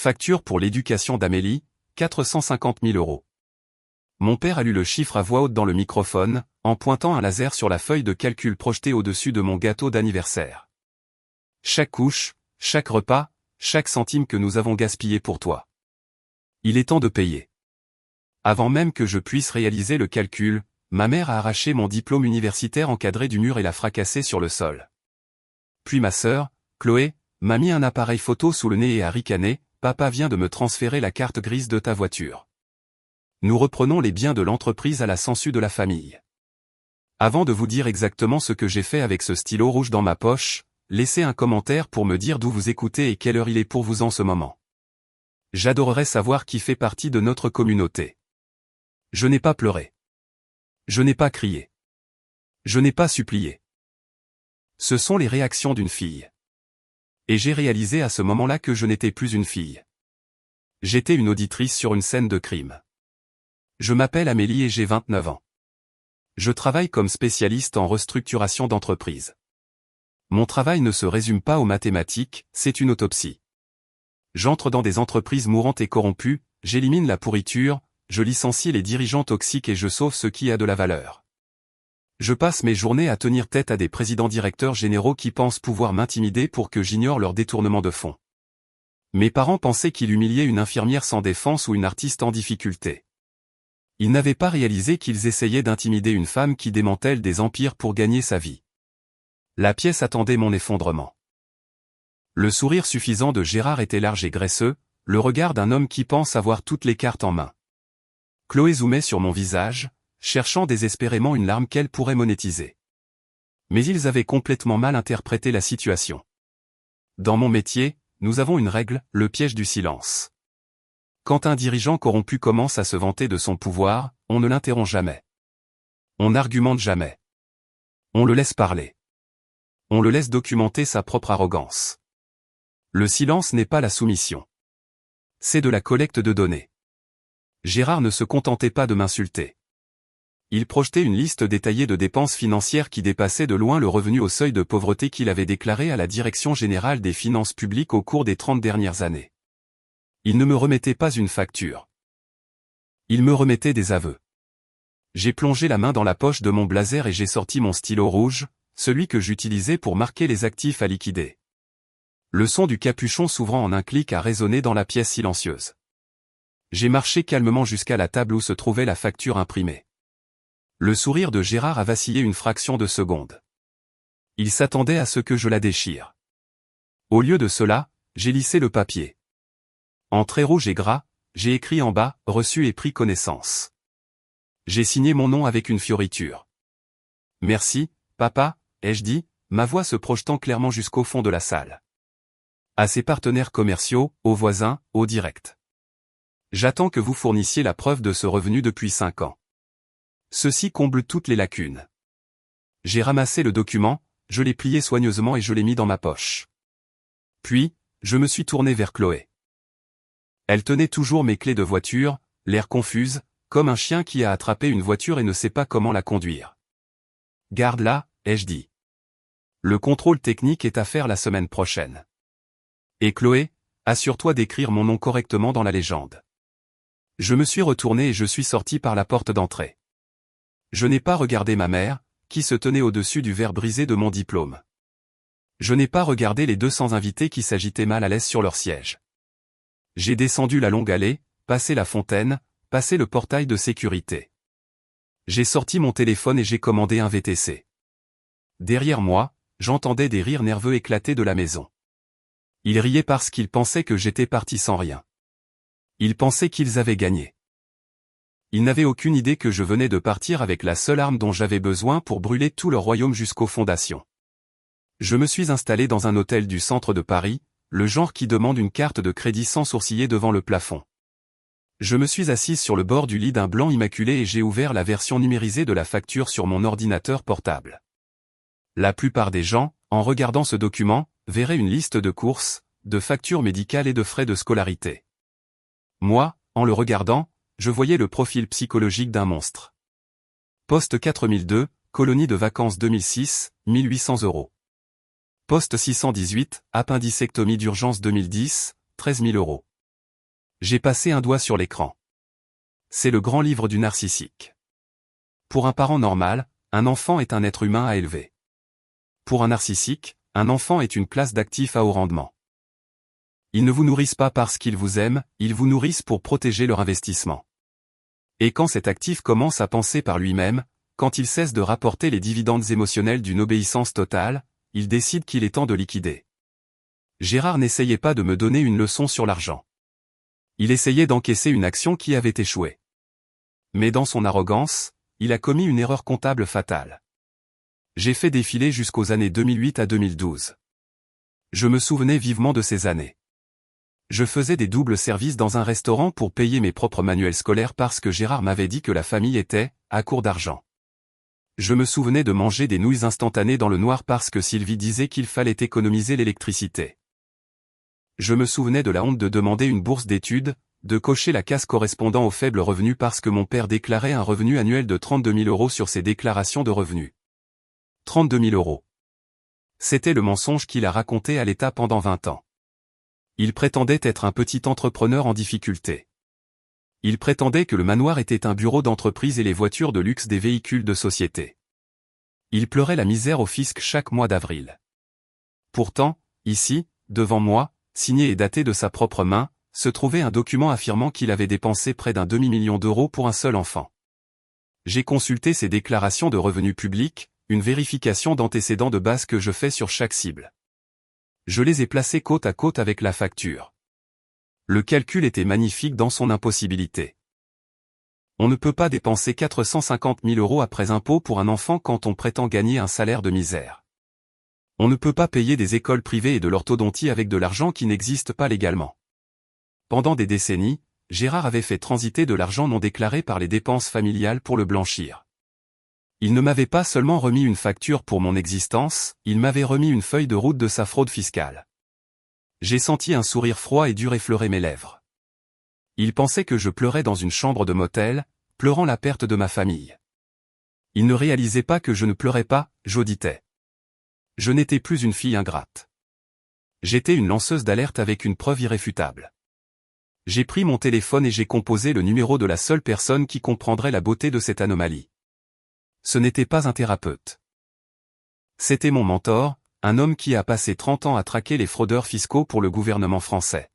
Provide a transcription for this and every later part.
Facture pour l'éducation d'Amélie, 450 000 €. Mon père a lu le chiffre à voix haute dans le microphone, en pointant un laser sur la feuille de calcul projetée au-dessus de mon gâteau d'anniversaire. Chaque couche, chaque repas, chaque centime que nous avons gaspillé pour toi. Il est temps de payer. Avant même que je puisse réaliser le calcul, ma mère a arraché mon diplôme universitaire encadré du mur et l'a fracassé sur le sol. Puis ma sœur, Chloé, m'a mis un appareil photo sous le nez et a ricané, « Papa vient de me transférer la carte grise de ta voiture. » Nous reprenons les biens de l'entreprise à la sangsue de la famille. Avant de vous dire exactement ce que j'ai fait avec ce stylo rouge dans ma poche, laissez un commentaire pour me dire d'où vous écoutez et quelle heure il est pour vous en ce moment. J'adorerais savoir qui fait partie de notre communauté. Je n'ai pas pleuré. Je n'ai pas crié. Je n'ai pas supplié. Ce sont les réactions d'une fille. Et j'ai réalisé à ce moment-là que je n'étais plus une fille. J'étais une auditrice sur une scène de crime. Je m'appelle Amélie et j'ai 29 ans. Je travaille comme spécialiste en restructuration d'entreprise. Mon travail ne se résume pas aux mathématiques, c'est une autopsie. J'entre dans des entreprises mourantes et corrompues, j'élimine la pourriture, je licencie les dirigeants toxiques et je sauve ce qui a de la valeur. Je passe mes journées à tenir tête à des présidents-directeurs généraux qui pensent pouvoir m'intimider pour que j'ignore leur détournement de fonds. Mes parents pensaient qu'ils humiliaient une infirmière sans défense ou une artiste en difficulté. Ils n'avaient pas réalisé qu'ils essayaient d'intimider une femme qui démantèle des empires pour gagner sa vie. La pièce attendait mon effondrement. Le sourire suffisant de Gérard était large et graisseux, le regard d'un homme qui pense avoir toutes les cartes en main. Chloé zoomait sur mon visage, cherchant désespérément une larme qu'elle pourrait monétiser. Mais ils avaient complètement mal interprété la situation. Dans mon métier, nous avons une règle, le piège du silence. Quand un dirigeant corrompu commence à se vanter de son pouvoir, on ne l'interrompt jamais. On n'argumente jamais. On le laisse parler. On le laisse documenter sa propre arrogance. Le silence n'est pas la soumission. C'est de la collecte de données. Gérard ne se contentait pas de m'insulter. Il projetait une liste détaillée de dépenses financières qui dépassaient de loin le revenu au seuil de pauvreté qu'il avait déclaré à la Direction générale des finances publiques au cours des 30 dernières années. Il ne me remettait pas une facture. Il me remettait des aveux. J'ai plongé la main dans la poche de mon blazer et j'ai sorti mon stylo rouge, celui que j'utilisais pour marquer les actifs à liquider. Le son du capuchon s'ouvrant en un clic a résonné dans la pièce silencieuse. J'ai marché calmement jusqu'à la table où se trouvait la facture imprimée. Le sourire de Gérard a vacillé une fraction de seconde. Il s'attendait à ce que je la déchire. Au lieu de cela, j'ai lissé le papier. En traits rouges et gras, j'ai écrit en bas « Reçu et pris connaissance ». J'ai signé mon nom avec une fioriture. « Merci, papa », ai-je dit, ma voix se projetant clairement jusqu'au fond de la salle. À ses partenaires commerciaux, aux voisins, au direct. J'attends que vous fournissiez la preuve de ce revenu depuis 5 ans. Ceci comble toutes les lacunes. J'ai ramassé le document, je l'ai plié soigneusement et je l'ai mis dans ma poche. Puis, je me suis tourné vers Chloé. Elle tenait toujours mes clés de voiture, l'air confuse, comme un chien qui a attrapé une voiture et ne sait pas comment la conduire. « Garde-la », ai-je dit. Le contrôle technique est à faire la semaine prochaine. Et Chloé, assure-toi d'écrire mon nom correctement dans la légende. Je me suis retourné et je suis sorti par la porte d'entrée. Je n'ai pas regardé ma mère, qui se tenait au-dessus du verre brisé de mon diplôme. Je n'ai pas regardé les 200 invités qui s'agitaient mal à l'aise sur leur siège. J'ai descendu la longue allée, passé la fontaine, passé le portail de sécurité. J'ai sorti mon téléphone et j'ai commandé un VTC. Derrière moi, j'entendais des rires nerveux éclater de la maison. Ils riaient parce qu'ils pensaient que j'étais parti sans rien. Ils pensaient qu'ils avaient gagné. Ils n'avaient aucune idée que je venais de partir avec la seule arme dont j'avais besoin pour brûler tout leur royaume jusqu'aux fondations. Je me suis installé dans un hôtel du centre de Paris, le genre qui demande une carte de crédit sans sourciller devant le plafond. Je me suis assise sur le bord du lit d'un blanc immaculé et j'ai ouvert la version numérisée de la facture sur mon ordinateur portable. La plupart des gens, en regardant ce document, verraient une liste de courses, de factures médicales et de frais de scolarité. Moi, en le regardant, je voyais le profil psychologique d'un monstre. Poste 4002, colonie de vacances 2006, 1800 €. Poste 618, appendicectomie d'urgence 2010, 13 000 €. J'ai passé un doigt sur l'écran. C'est le grand livre du narcissique. Pour un parent normal, un enfant est un être humain à élever. Pour un narcissique, un enfant est une classe d'actifs à haut rendement. Ils ne vous nourrissent pas parce qu'ils vous aiment, ils vous nourrissent pour protéger leur investissement. Et quand cet actif commence à penser par lui-même, quand il cesse de rapporter les dividendes émotionnels d'une obéissance totale, il décide qu'il est temps de liquider. Gérard n'essayait pas de me donner une leçon sur l'argent. Il essayait d'encaisser une action qui avait échoué. Mais dans son arrogance, il a commis une erreur comptable fatale. J'ai fait défiler jusqu'aux années 2008 à 2012. Je me souvenais vivement de ces années. Je faisais des doubles services dans un restaurant pour payer mes propres manuels scolaires parce que Gérard m'avait dit que la famille était à court d'argent. Je me souvenais de manger des nouilles instantanées dans le noir parce que Sylvie disait qu'il fallait économiser l'électricité. Je me souvenais de la honte de demander une bourse d'études, de cocher la case correspondant aux faibles revenus parce que mon père déclarait un revenu annuel de 32 000 € sur ses déclarations de revenus. 32 000 €. C'était le mensonge qu'il a raconté à l'État pendant 20 ans. Il prétendait être un petit entrepreneur en difficulté. Il prétendait que le manoir était un bureau d'entreprise et les voitures de luxe des véhicules de société. Il pleurait la misère au fisc chaque mois d'avril. Pourtant, ici, devant moi, signé et daté de sa propre main, se trouvait un document affirmant qu'il avait dépensé près d'1 demi-million d'euros pour un seul enfant. J'ai consulté ses déclarations de revenus publics, une vérification d'antécédents de base que je fais sur chaque cible. Je les ai placés côte à côte avec la facture. Le calcul était magnifique dans son impossibilité. On ne peut pas dépenser 450 000 € après impôt pour un enfant quand on prétend gagner un salaire de misère. On ne peut pas payer des écoles privées et de l'orthodontie avec de l'argent qui n'existe pas légalement. Pendant des décennies, Gérard avait fait transiter de l'argent non déclaré par les dépenses familiales pour le blanchir. Il ne m'avait pas seulement remis une facture pour mon existence, il m'avait remis une feuille de route de sa fraude fiscale. J'ai senti un sourire froid et dur effleurer mes lèvres. Il pensait que je pleurais dans une chambre de motel, pleurant la perte de ma famille. Il ne réalisait pas que je ne pleurais pas, j'auditais. Je n'étais plus une fille ingrate. J'étais une lanceuse d'alerte avec une preuve irréfutable. J'ai pris mon téléphone et j'ai composé le numéro de la seule personne qui comprendrait la beauté de cette anomalie. Ce n'était pas un thérapeute. C'était mon mentor, un homme qui a passé 30 ans à traquer les fraudeurs fiscaux pour le gouvernement français.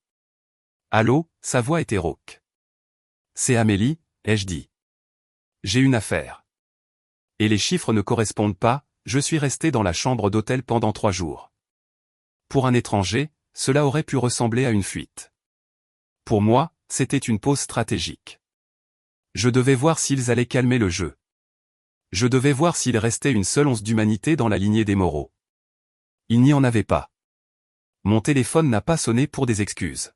Allô, sa voix était rauque. C'est Amélie, ai-je dit. J'ai une affaire. Et les chiffres ne correspondent pas, je suis resté dans la chambre d'hôtel pendant 3 jours. Pour un étranger, cela aurait pu ressembler à une fuite. Pour moi, c'était une pause stratégique. Je devais voir s'ils allaient calmer le jeu. Je devais voir s'il restait une seule once d'humanité dans la lignée des Moreau. Il n'y en avait pas. Mon téléphone n'a pas sonné pour des excuses.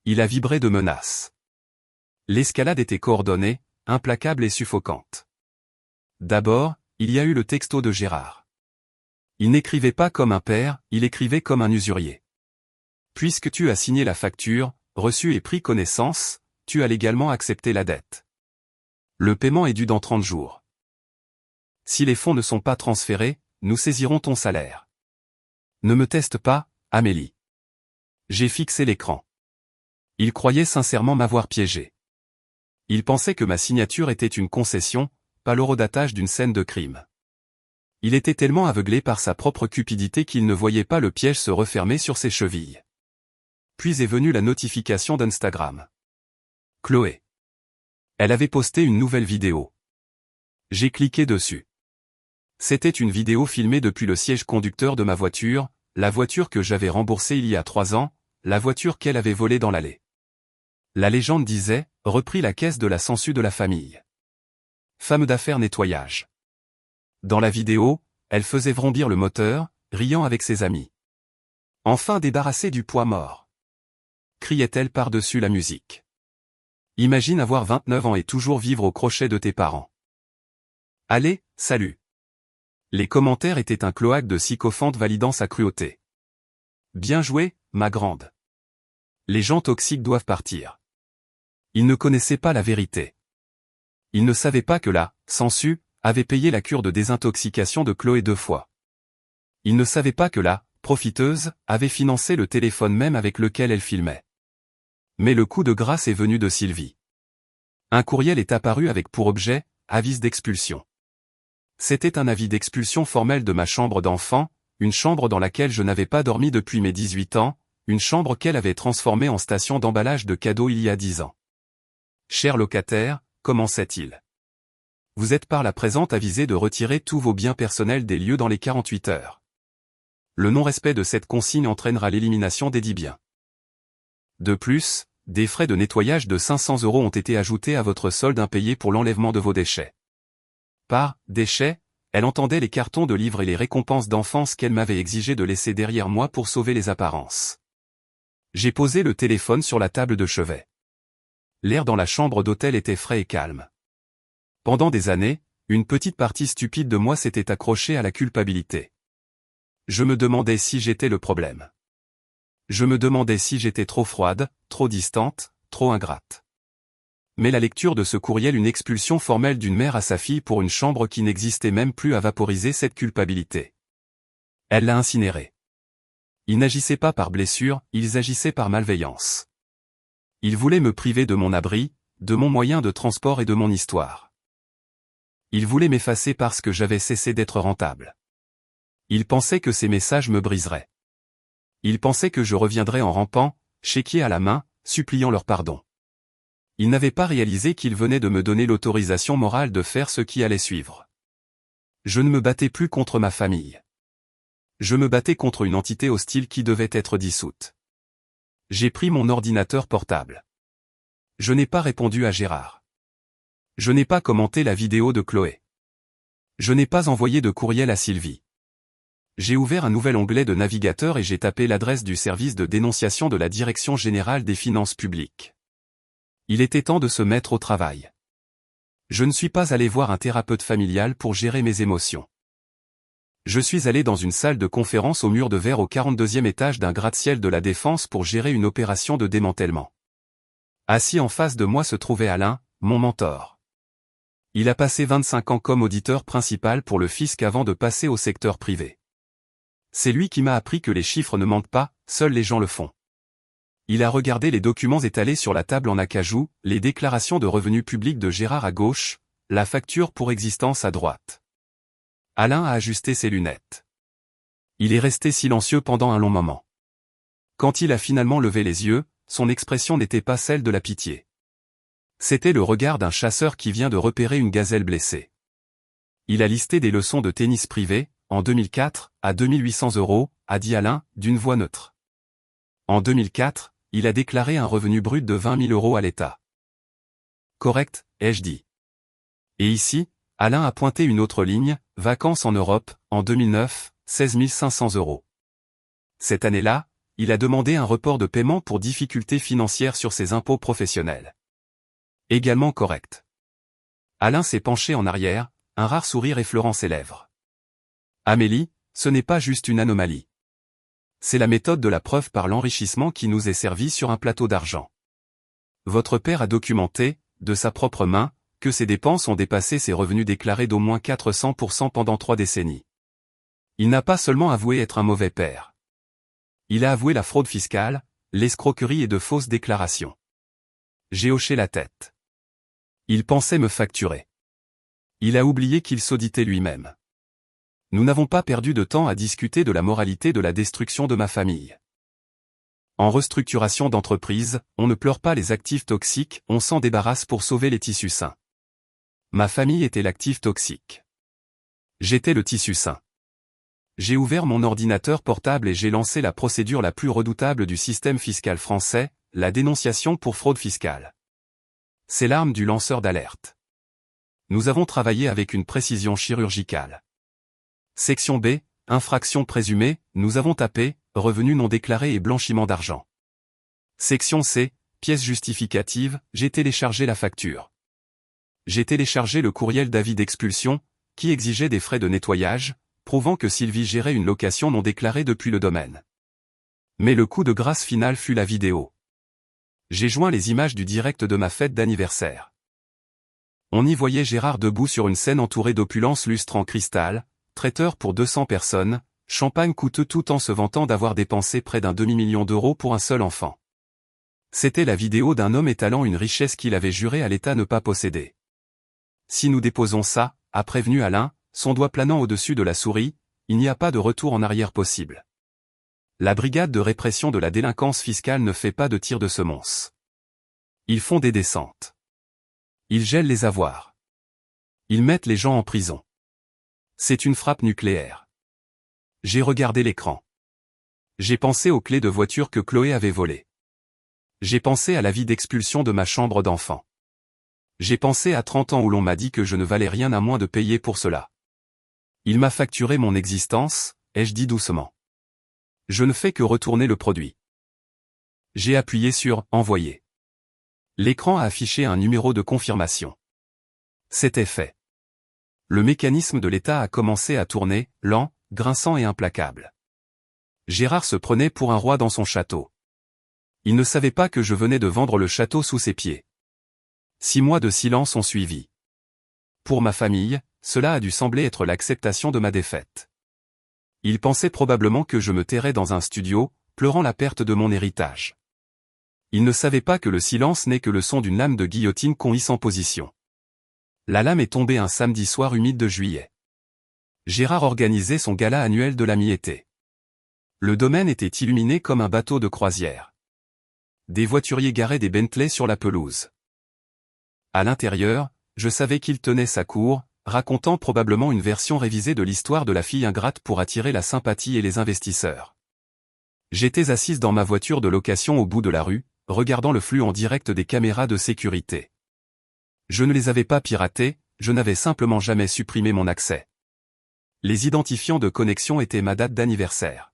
Il a vibré de menaces. L'escalade était coordonnée, implacable et suffocante. D'abord, il y a eu le texto de Gérard. Il n'écrivait pas comme un père, il écrivait comme un usurier. Puisque tu as signé la facture, reçu et pris connaissance, tu as légalement accepté la dette. Le paiement est dû dans 30 jours. Si les fonds ne sont pas transférés, nous saisirons ton salaire. Ne me teste pas, Amélie. J'ai fixé l'écran. Il croyait sincèrement m'avoir piégé. Il pensait que ma signature était une concession, pas l'horodatage d'une scène de crime. Il était tellement aveuglé par sa propre cupidité qu'il ne voyait pas le piège se refermer sur ses chevilles. Puis est venue la notification d'Instagram. Chloé. Elle avait posté une nouvelle vidéo. J'ai cliqué dessus. C'était une vidéo filmée depuis le siège conducteur de ma voiture, la voiture que j'avais remboursée il y a 3 ans, la voiture qu'elle avait volée dans l'allée. La légende disait, repris la caisse de la sangsue de la famille. Femme d'affaires nettoyage. Dans la vidéo, elle faisait vrombir le moteur, riant avec ses amis. Enfin débarrassée du poids mort. Criait-elle par-dessus la musique. Imagine avoir 29 ans et toujours vivre au crochet de tes parents. Allez, salut. Les commentaires étaient un cloaque de sycophantes validant sa cruauté. Bien joué, ma grande. Les gens toxiques doivent partir. Ils ne connaissaient pas la vérité. Ils ne savaient pas que la sangsue avait payé la cure de désintoxication de Chloé 2 fois. Ils ne savaient pas que la profiteuse avait financé le téléphone même avec lequel elle filmait. Mais le coup de grâce est venu de Sylvie. Un courriel est apparu avec pour objet « avis d'expulsion ». C'était un avis d'expulsion formel de ma chambre d'enfant, une chambre dans laquelle je n'avais pas dormi depuis mes 18 ans, une chambre qu'elle avait transformée en station d'emballage de cadeaux il y a 10 ans. Cher locataire, commençait-il. Vous êtes par la présente avisé de retirer tous vos biens personnels des lieux dans les 48 heures. Le non-respect de cette consigne entraînera l'élimination des dits biens. De plus, des frais de nettoyage de 500 € ont été ajoutés à votre solde impayé pour l'enlèvement de vos déchets. Par « déchets », elle entendait les cartons de livres et les récompenses d'enfance qu'elle m'avait exigé de laisser derrière moi pour sauver les apparences. J'ai posé le téléphone sur la table de chevet. L'air dans la chambre d'hôtel était frais et calme. Pendant des années, une petite partie stupide de moi s'était accrochée à la culpabilité. Je me demandais si j'étais le problème. Je me demandais si j'étais trop froide, trop distante, trop ingrate. Mais la lecture de ce courriel, une expulsion formelle d'une mère à sa fille pour une chambre qui n'existait même plus, a vaporisé cette culpabilité. Elle l'a incinérée. Ils n'agissaient pas par blessure, ils agissaient par malveillance. Ils voulaient me priver de mon abri, de mon moyen de transport et de mon histoire. Ils voulaient m'effacer parce que j'avais cessé d'être rentable. Ils pensaient que ces messages me briseraient. Ils pensaient que je reviendrais en rampant, chéquier à la main, suppliant leur pardon. Ils n'avaient pas réalisé qu'ils venaient de me donner l'autorisation morale de faire ce qui allait suivre. Je ne me battais plus contre ma famille. Je me battais contre une entité hostile qui devait être dissoute. J'ai pris mon ordinateur portable. Je n'ai pas répondu à Gérard. Je n'ai pas commenté la vidéo de Chloé. Je n'ai pas envoyé de courriel à Sylvie. J'ai ouvert un nouvel onglet de navigateur et j'ai tapé l'adresse du service de dénonciation de la Direction générale des finances publiques. Il était temps de se mettre au travail. Je ne suis pas allé voir un thérapeute familial pour gérer mes émotions. Je suis allé dans une salle de conférence au mur de verre au 42e étage d'un gratte-ciel de la Défense pour gérer une opération de démantèlement. Assis en face de moi se trouvait Alain, mon mentor. Il a passé 25 ans comme auditeur principal pour le fisc avant de passer au secteur privé. C'est lui qui m'a appris que les chiffres ne mentent pas, seuls les gens le font. Il a regardé les documents étalés sur la table en acajou, les déclarations de revenus publics de Gérard à gauche, la facture pour existence à droite. Alain a ajusté ses lunettes. Il est resté silencieux pendant un long moment. Quand il a finalement levé les yeux, son expression n'était pas celle de la pitié. C'était le regard d'un chasseur qui vient de repérer une gazelle blessée. Il a listé des leçons de tennis privées, en 2004, à 2800 €, a dit Alain, d'une voix neutre. En 2004, il a déclaré un revenu brut de 20 000 € à l'État. Correct, ai-je dit. Et ici, Alain a pointé une autre ligne, vacances en Europe, en 2009, 16 500 €. Cette année-là, il a demandé un report de paiement pour difficultés financières sur ses impôts professionnels. Également correct. Alain s'est penché en arrière, un rare sourire effleurant ses lèvres. Amélie, ce n'est pas juste une anomalie. C'est la méthode de la preuve par l'enrichissement qui nous est servie sur un plateau d'argent. Votre père a documenté, de sa propre main, que ses dépenses ont dépassé ses revenus déclarés d'au moins 400% pendant 3 décennies. Il n'a pas seulement avoué être un mauvais père. Il a avoué la fraude fiscale, l'escroquerie et de fausses déclarations. J'ai hoché la tête. Il pensait me facturer. Il a oublié qu'il s'auditait lui-même. Nous n'avons pas perdu de temps à discuter de la moralité de la destruction de ma famille. En restructuration d'entreprise, on ne pleure pas les actifs toxiques, on s'en débarrasse pour sauver les tissus sains. Ma famille était l'actif toxique. J'étais le tissu sain. J'ai ouvert mon ordinateur portable et j'ai lancé la procédure la plus redoutable du système fiscal français, la dénonciation pour fraude fiscale. C'est l'arme du lanceur d'alerte. Nous avons travaillé avec une précision chirurgicale. Section B, infraction présumée, nous avons tapé, revenus non déclarés et blanchiment d'argent. Section C, pièce justificative, j'ai téléchargé la facture. J'ai téléchargé le courriel d'avis d'expulsion, qui exigeait des frais de nettoyage, prouvant que Sylvie gérait une location non déclarée depuis le domaine. Mais le coup de grâce final fut la vidéo. J'ai joint les images du direct de ma fête d'anniversaire. On y voyait Gérard debout sur une scène entourée d'opulence lustre en cristal, traiteur pour 200 personnes, champagne coûteux tout en se vantant d'avoir dépensé près d'un demi-million d'euros pour un seul enfant. C'était la vidéo d'un homme étalant une richesse qu'il avait juré à l'État ne pas posséder. Si nous déposons ça, a prévenu Alain, son doigt planant au-dessus de la souris, il n'y a pas de retour en arrière possible. La brigade de répression de la délinquance fiscale ne fait pas de tir de semonce. Ils font des descentes. Ils gèlent les avoirs. Ils mettent les gens en prison. C'est une frappe nucléaire. J'ai regardé l'écran. J'ai pensé aux clés de voiture que Chloé avait volées. J'ai pensé à l'avis d'expulsion de ma chambre d'enfant. J'ai pensé à 30 ans où l'on m'a dit que je ne valais rien à moins de payer pour cela. Il m'a facturé mon existence, ai-je dit doucement. Je ne fais que retourner le produit. J'ai appuyé sur « Envoyer ». L'écran a affiché un numéro de confirmation. C'était fait. Le mécanisme de l'État a commencé à tourner, lent, grinçant et implacable. Gérard se prenait pour un roi dans son château. Il ne savait pas que je venais de vendre le château sous ses pieds. 6 mois de silence ont suivi. Pour ma famille, cela a dû sembler être l'acceptation de ma défaite. Il pensait probablement que je me tairais dans un studio, pleurant la perte de mon héritage. Il ne savait pas que le silence n'est que le son d'une lame de guillotine qu'on hisse en position. La lame est tombée un samedi soir humide de juillet. Gérard organisait son gala annuel de la mi-été. Le domaine était illuminé comme un bateau de croisière. Des voituriers garaient des Bentley sur la pelouse. À l'intérieur, je savais qu'il tenait sa cour, racontant probablement une version révisée de l'histoire de la fille ingrate pour attirer la sympathie et les investisseurs. J'étais assise dans ma voiture de location au bout de la rue, regardant le flux en direct des caméras de sécurité. Je ne les avais pas piratées, je n'avais simplement jamais supprimé mon accès. Les identifiants de connexion étaient ma date d'anniversaire.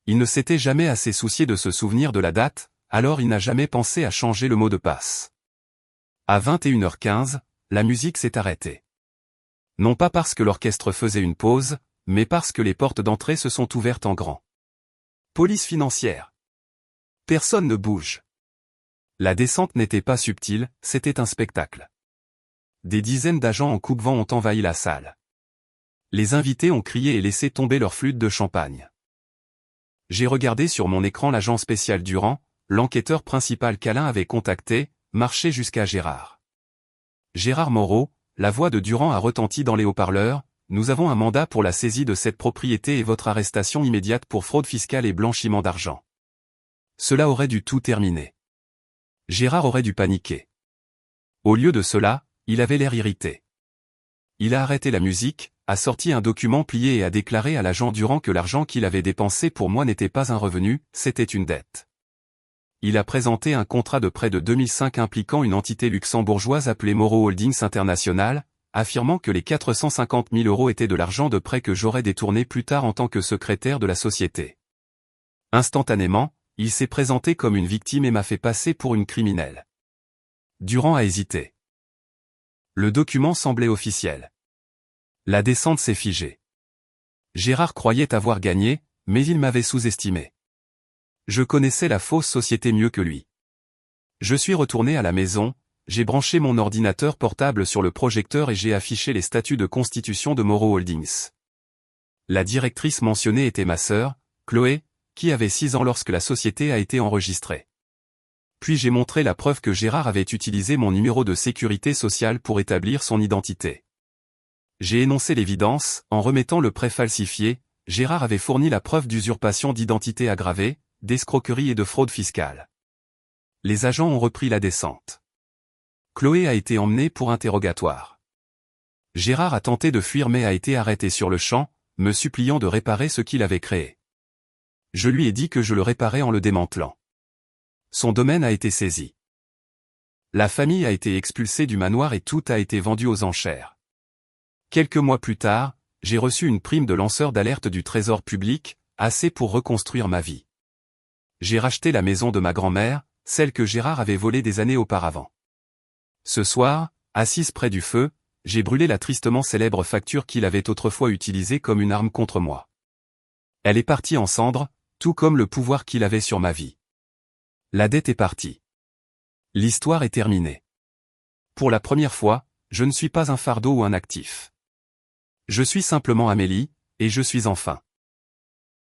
Il ne s'était jamais assez soucié de se souvenir de la date, alors il n'a jamais pensé à changer le mot de passe. À 21h15, la musique s'est arrêtée. Non pas parce que l'orchestre faisait une pause, mais parce que les portes d'entrée se sont ouvertes en grand. Police financière. Personne ne bouge. La descente n'était pas subtile, c'était un spectacle. Des dizaines d'agents en coupe-vent ont envahi la salle. Les invités ont crié et laissé tomber leur flûte de champagne. J'ai regardé sur mon écran l'agent spécial Durand, l'enquêteur principal qu'Alain avait contacté, marcher jusqu'à Gérard. Gérard Moreau, la voix de Durand a retenti dans les haut-parleurs, nous avons un mandat pour la saisie de cette propriété et votre arrestation immédiate pour fraude fiscale et blanchiment d'argent. Cela aurait dû tout terminer. Gérard aurait dû paniquer. Au lieu de cela, il avait l'air irrité. Il a arrêté la musique, a sorti un document plié et a déclaré à l'agent Durand que l'argent qu'il avait dépensé pour moi n'était pas un revenu, c'était une dette. Il a présenté un contrat de prêt de 2005 impliquant une entité luxembourgeoise appelée Moreau Holdings International, affirmant que les 450 000 € étaient de l'argent de prêt que j'aurais détourné plus tard en tant que secrétaire de la société. Instantanément, il s'est présenté comme une victime et m'a fait passer pour une criminelle. Durand a hésité. Le document semblait officiel. La descente s'est figée. Gérard croyait avoir gagné, mais il m'avait sous-estimé. Je connaissais la fausse société mieux que lui. Je suis retourné à la maison, j'ai branché mon ordinateur portable sur le projecteur et j'ai affiché les statuts de constitution de Moreau Holdings. La directrice mentionnée était ma sœur, Chloé, qui avait 6 ans lorsque la société a été enregistrée. Puis j'ai montré la preuve que Gérard avait utilisé mon numéro de sécurité sociale pour établir son identité. J'ai énoncé l'évidence, en remettant le prêt falsifié, Gérard avait fourni la preuve d'usurpation d'identité aggravée, d'escroquerie et de fraude fiscale. Les agents ont repris la descente. Chloé a été emmenée pour interrogatoire. Gérard a tenté de fuir mais a été arrêté sur le champ, me suppliant de réparer ce qu'il avait créé. Je lui ai dit que je le réparais en le démantelant. Son domaine a été saisi. La famille a été expulsée du manoir et tout a été vendu aux enchères. Quelques mois plus tard, j'ai reçu une prime de lanceur d'alerte du Trésor public, assez pour reconstruire ma vie. J'ai racheté la maison de ma grand-mère, celle que Gérard avait volée des années auparavant. Ce soir, assise près du feu, j'ai brûlé la tristement célèbre facture qu'il avait autrefois utilisée comme une arme contre moi. Elle est partie en cendres, tout comme le pouvoir qu'il avait sur ma vie. La dette est partie. L'histoire est terminée. Pour la première fois, je ne suis pas un fardeau ou un actif. Je suis simplement Amélie, et je suis enfin